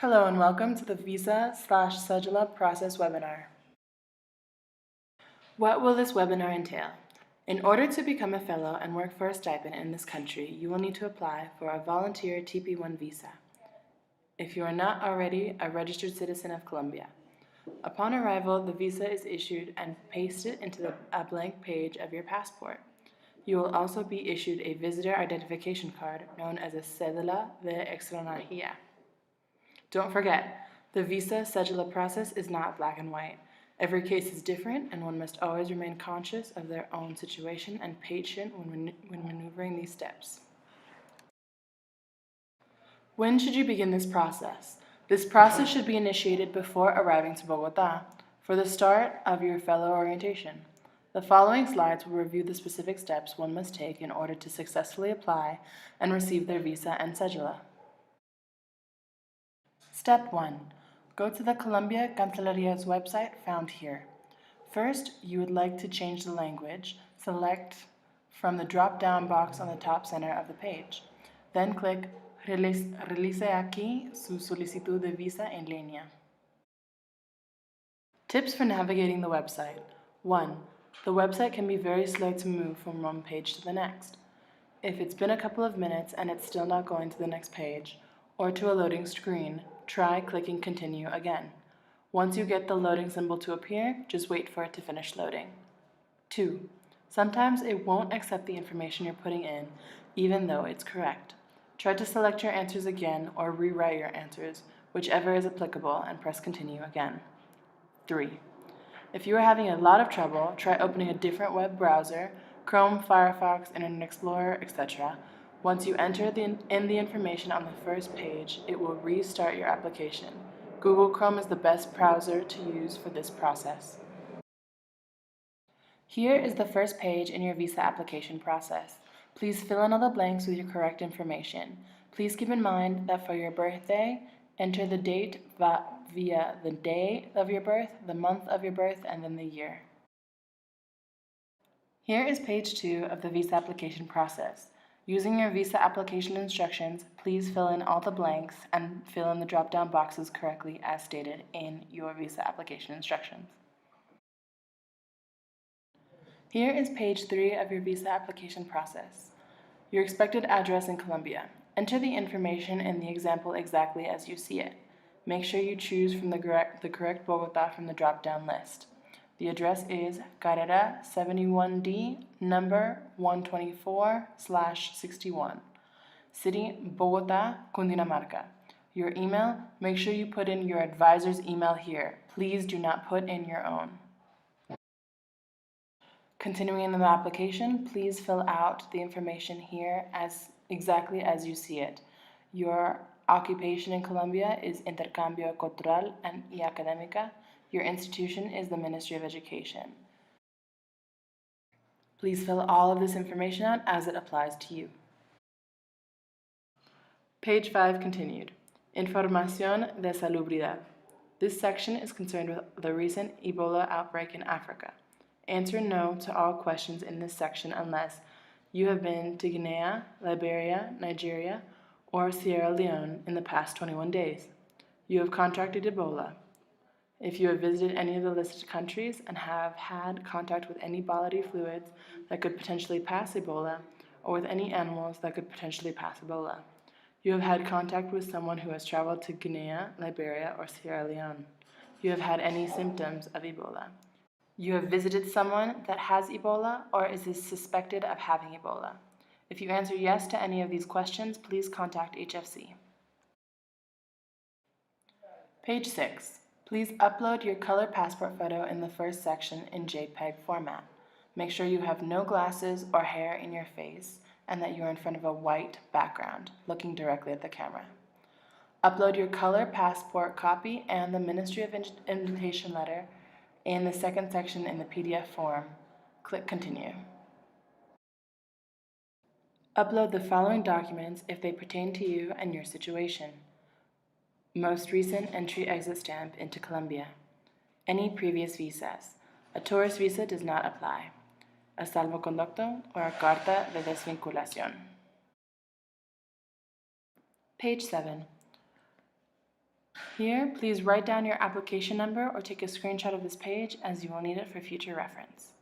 Hello and welcome to the Visa/Cedula process webinar. What will this webinar entail? In order to become a fellow and work for a stipend in this country, you will need to apply for a volunteer TP1 visa if you are not already a registered citizen of Colombia. Upon arrival, the visa is issued and pasted into a blank page of your passport. You will also be issued a visitor identification card known as a cédula de extranjería. Don't forget, the Visa/Cedula process is not black and white. Every case is different, and one must always remain conscious of their own situation and patient when maneuvering these steps. When should you begin this process? This process should be initiated before arriving to Bogotá for the start of your fellow orientation. The following slides will review the specific steps one must take in order to successfully apply and receive their visa and cédula. Step 1. Go to the Colombia Canceleria's website found here. First, you would like to change the language. Select from the drop-down box on the top center of the page. Then click Realice aquí su solicitud de visa en línea. Tips for navigating the website. 1. The website can be very slow to move from one page to the next. If it's been a couple of minutes and it's still not going to the next page, or to a loading screen, try clicking Continue again. Once you get the loading symbol to appear, just wait for it to finish loading. 2. Sometimes it won't accept the information you're putting in, even though it's correct. Try to select your answers again or rewrite your answers, whichever is applicable, and press Continue again. 3. If you are having a lot of trouble, try opening a different web browser, Chrome, Firefox, Internet Explorer, etc. Once you enter in the information on the first page, it will restart your application. Google Chrome is the best browser to use for this process. Here is the first page in your visa application process. Please fill in all the blanks with your correct information. Please keep in mind that for your birthday, enter the date via the day of your birth, the month of your birth, and then the year. Here is page 2 of the visa application process. Using your visa application instructions, please fill in all the blanks and fill in the drop-down boxes correctly as stated in your visa application instructions. Here is page 3 of your visa application process. Your expected address in Colombia. Enter the information in the example exactly as you see it. Make sure you choose from the correct Bogotá from the drop-down list. The address is Carrera 71D, number 124/61. City, Bogotá, Cundinamarca. Your email, make sure you put in your advisor's email here. Please do not put in your own. Continuing in the application, please fill out the information here exactly as you see it. Your occupation in Colombia is Intercambio Cultural y Académica. Your institution is the Ministry of Education. Please fill all of this information out as it applies to you. Page 5 continued. Información de salubridad. This section is concerned with the recent Ebola outbreak in Africa. Answer no to all questions in this section unless you have been to Guinea, Liberia, Nigeria, or Sierra Leone in the past 21 days. You have contracted Ebola. If you have visited any of the listed countries and have had contact with any bodily fluids that could potentially pass Ebola, or with any animals that could potentially pass Ebola. You have had contact with someone who has traveled to Guinea, Liberia, or Sierra Leone. You have had any symptoms of Ebola. You have visited someone that has Ebola or is suspected of having Ebola. If you answer yes to any of these questions, please contact HFC. Page 6. Please upload your color passport photo in the first section in JPEG format. Make sure you have no glasses or hair in your face and that you are in front of a white background, looking directly at the camera. Upload your color passport copy and the Ministry of Invitation letter in the second section in the PDF form. Click Continue. Upload the following documents if they pertain to you and your situation. Most recent entry-exit stamp into Colombia. Any previous visas. A tourist visa does not apply. A salvoconducto or a carta de desvinculación. Page 7. Here, please write down your application number or take a screenshot of this page as you will need it for future reference.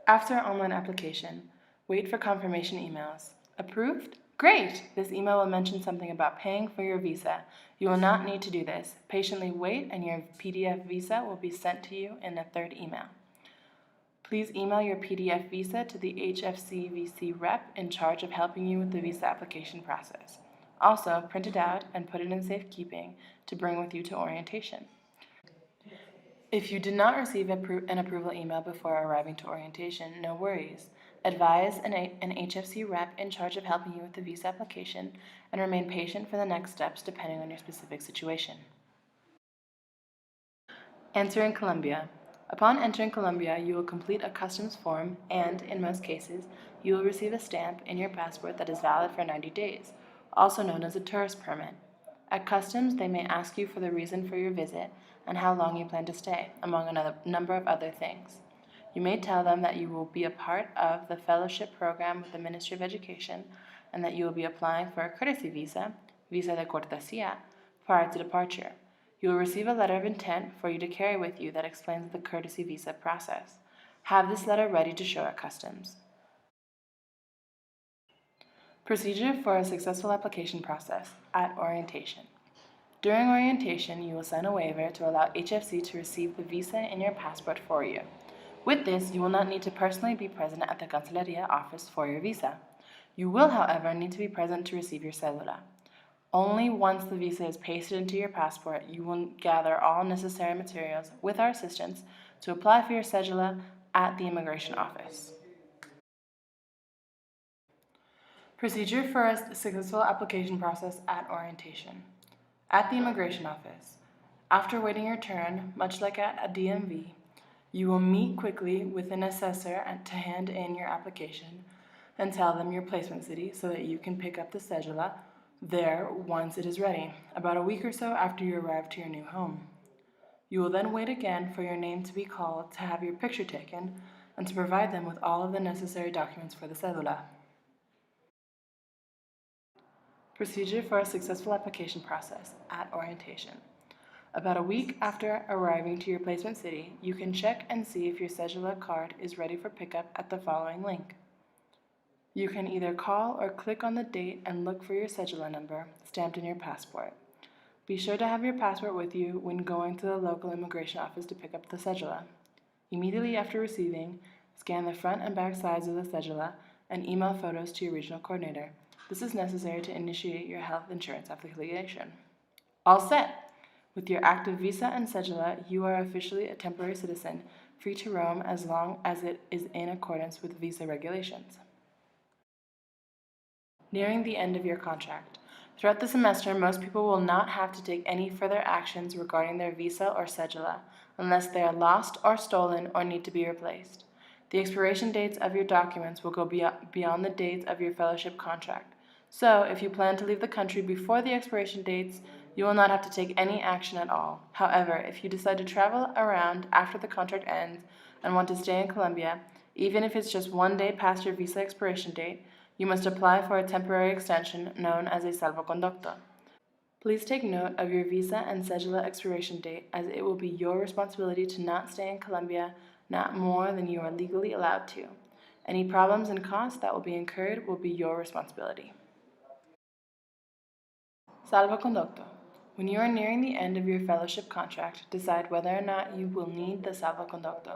After online application, wait for confirmation emails. Approved? Great! This email will mention something about paying for your visa. You will not need to do this. Patiently wait and your PDF visa will be sent to you in a third email. Please email your PDF visa to the HFCVC rep in charge of helping you with the visa application process. Also, print it out and put it in safekeeping to bring with you to orientation. If you did not receive an approval email before arriving to orientation, no worries. Advise an HFC rep in charge of helping you with the visa application and remain patient for the next steps depending on your specific situation. Entering Colombia. Upon entering Colombia, you will complete a customs form and, in most cases, you will receive a stamp in your passport that is valid for 90 days, also known as a tourist permit. At customs, they may ask you for the reason for your visit and how long you plan to stay, among a number of other things. You may tell them that you will be a part of the fellowship program with the Ministry of Education and that you will be applying for a courtesy visa, visa de cortesía, prior to departure. You will receive a letter of intent for you to carry with you that explains the courtesy visa process. Have this letter ready to show at customs. Procedure for a successful application process at orientation. During orientation, you will sign a waiver to allow HFC to receive the visa in your passport for you. With this, you will not need to personally be present at the Cancilleria office for your visa. You will, however, need to be present to receive your cédula. Only once the visa is pasted into your passport, you will gather all necessary materials with our assistance to apply for your cédula at the immigration office. Procedure for a successful application process at orientation. At the immigration office, after waiting your turn, much like at a DMV, you will meet quickly with an assessor to hand in your application and tell them your placement city so that you can pick up the cédula there once it is ready, about a week or so after you arrive to your new home. You will then wait again for your name to be called to have your picture taken and to provide them with all of the necessary documents for the cédula. Procedure for a successful application process at orientation. About a week after arriving to your placement city, you can check and see if your cédula card is ready for pickup at the following link. You can either call or click on the date and look for your cédula number stamped in your passport. Be sure to have your passport with you when going to the local immigration office to pick up the cédula. Immediately after receiving, scan the front and back sides of the cédula and email photos to your regional coordinator. This is necessary to initiate your health insurance application. All set! With your active visa and cédula, you are officially a temporary citizen, free to roam as long as it is in accordance with visa regulations. Nearing the end of your contract. Throughout the semester, most people will not have to take any further actions regarding their visa or cédula unless they are lost or stolen or need to be replaced. The expiration dates of your documents will go beyond the dates of your fellowship contract. So, if you plan to leave the country before the expiration dates, you will not have to take any action at all. However, if you decide to travel around after the contract ends and want to stay in Colombia, even if it's just one day past your visa expiration date, you must apply for a temporary extension known as a salvoconducto. Please take note of your visa and cédula expiration date, as it will be your responsibility to not stay in Colombia not more than you are legally allowed to. Any problems and costs that will be incurred will be your responsibility. Salvoconducto. When you are nearing the end of your fellowship contract, decide whether or not you will need the salvoconducto.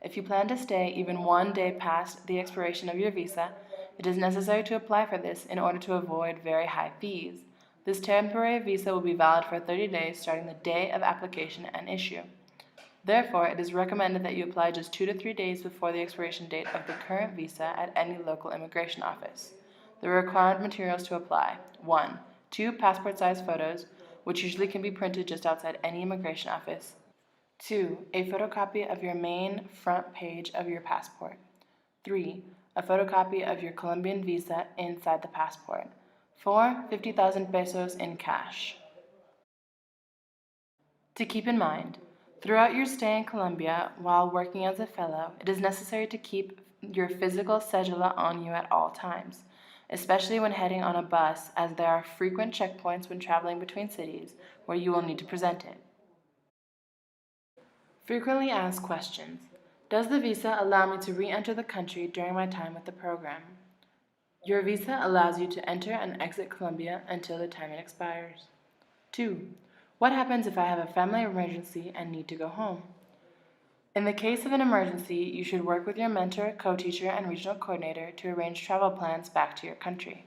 If you plan to stay even one day past the expiration of your visa, it is necessary to apply for this in order to avoid very high fees. This temporary visa will be valid for 30 days starting the day of application and issue. Therefore, it is recommended that you apply just 2 to 3 days before the expiration date of the current visa at any local immigration office. The required materials to apply: 1. 2 passport-size photos, which usually can be printed just outside any immigration office. 2. A photocopy of your main front page of your passport. 3. A photocopy of your Colombian visa inside the passport. 4. 50,000 pesos in cash. To keep in mind, throughout your stay in Colombia while working as a fellow, it is necessary to keep your physical cédula on you at all times. especially when heading on a bus, as there are frequent checkpoints when traveling between cities where you will need to present it. Frequently asked questions. Does the visa allow me to re-enter the country during my time with the program? Your visa allows you to enter and exit Colombia until the time it expires. 2. What happens if I have a family emergency and need to go home? In the case of an emergency, you should work with your mentor, co-teacher, and regional coordinator to arrange travel plans back to your country.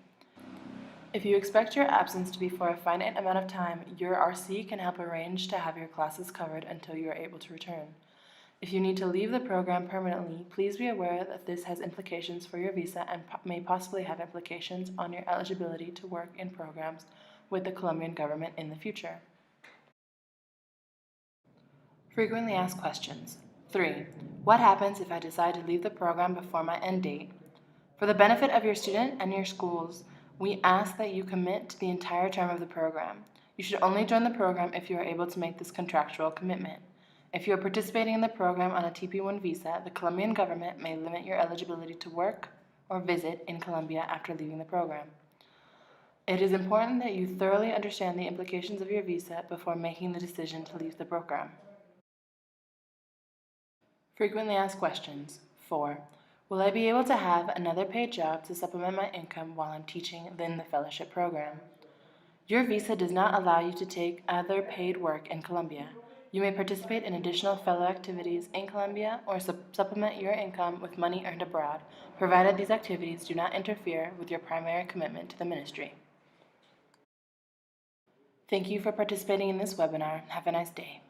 If you expect your absence to be for a finite amount of time, your RC can help arrange to have your classes covered until you are able to return. If you need to leave the program permanently, please be aware that this has implications for your visa and may possibly have implications on your eligibility to work in programs with the Colombian government in the future. Frequently asked questions. 3. What happens if I decide to leave the program before my end date? For the benefit of your student and your schools, we ask that you commit to the entire term of the program. You should only join the program if you are able to make this contractual commitment. If you are participating in the program on a TP1 visa, the Colombian government may limit your eligibility to work or visit in Colombia after leaving the program. It is important that you thoroughly understand the implications of your visa before making the decision to leave the program. Frequently asked questions. 4. Will I be able to have another paid job to supplement my income while I'm teaching in the fellowship program? Your visa does not allow you to take other paid work in Colombia. You may participate in additional fellow activities in Colombia or supplement your income with money earned abroad, provided these activities do not interfere with your primary commitment to the ministry. Thank you for participating in this webinar. Have a nice day.